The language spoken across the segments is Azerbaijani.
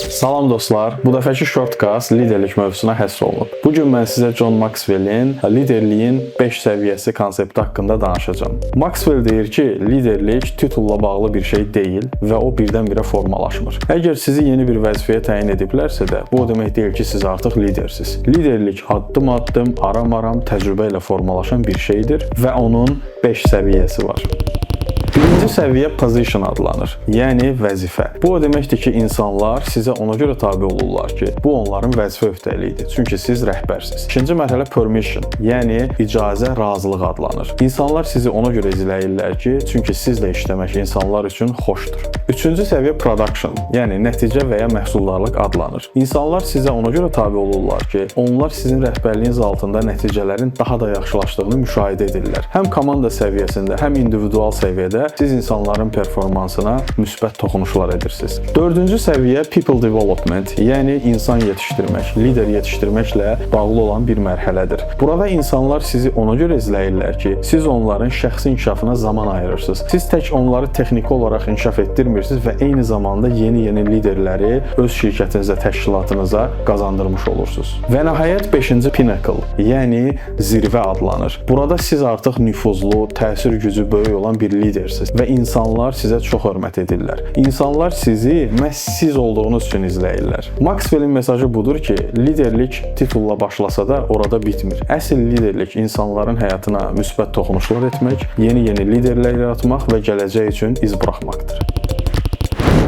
Salam dostlar, bu dəfəki shortcast liderlik mövzusuna həsr olunub. Bugün mən sizə John Maxwell'in liderliyin 5 səviyyəsi konsepti haqqında danışacağam. Maxwell deyir ki, liderlik titulla bağlı bir şey deyil və o birdən-birə formalaşmır. Əgər sizi yeni bir vəzifəyə təyin ediblərsə də, bu o demək deyil ki, siz artıq lidersiz. Liderlik addım-addım, aram-aram təcrübə ilə formalaşan bir şeydir və onun 5 səviyyəsi var. Birinci səviyyə position adlanır, yəni vəzifə. Bu o deməkdir ki, insanlar sizə ona görə tabe olurlar ki, bu onların vəzifə öhdəliyidir. Çünki siz rəhbərsiniz. İkinci mərhələ permission, yəni icazə, razılıq adlanır. İnsanlar sizi ona görə izləyirlər ki, çünki sizlə işləmək insanlar üçün xoşdur. Üçüncü səviyyə production, yəni nəticə və ya məhsuldarlıq adlanır. İnsanlar sizə ona görə tabe olurlar ki, onlar sizin rəhbərliyiniz altında nəticələrin daha da yaxşılaşdığını müşahidə edirlər. Həm komanda səviyyəsində, həm individual səviyyədə siz insanların performansına müsbət toxunuşlar edirsiniz. Dördüncü səviyyə people development, yəni insan yetişdirmək, lider yetişdirməklə bağlı olan bir mərhələdir. Burada insanlar sizi ona görə izləyirlər ki, siz onların şəxsi inkişafına zaman ayırırsınız. Siz tək onları texniki olaraq inkişaf etdirmirsiniz və eyni zamanda yeni liderləri öz şirkətinizə, təşkilatınıza qazandırmış olursunuz. Və nəhayət 5-ci pinnacle, yəni zirvə adlanır. Burada siz artıq nüfuzlu, təsir gücü böyük olan bir lidersiniz və insanlar sizə çox hörmət edirlər. İnsanlar sizi məhz siz olduğunuz üçün izləyirlər. Maxwell'in mesajı budur ki, liderlik titulla başlasa da orada bitmir. Əsl liderlik insanların həyatına müsbət toxunuşlar etmək, yeni liderlər yaratmaq və gələcək üçün iz buraxmaqdır.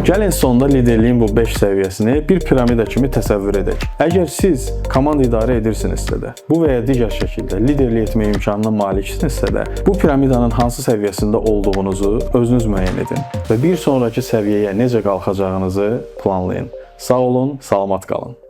Gəlin sonda liderliyin bu 5 səviyyəsini bir piramida kimi təsəvvür edək. Əgər siz komanda idarə edirsinizsə də, bu və ya digər şəkildə liderlik etmək imkanına maliksinizsə də, bu piramidanın hansı səviyyəsində olduğunuzu özünüz müəyyən edin və bir sonraki səviyyəyə necə qalxacağınızı planlayın. Sağ olun, salamat qalın.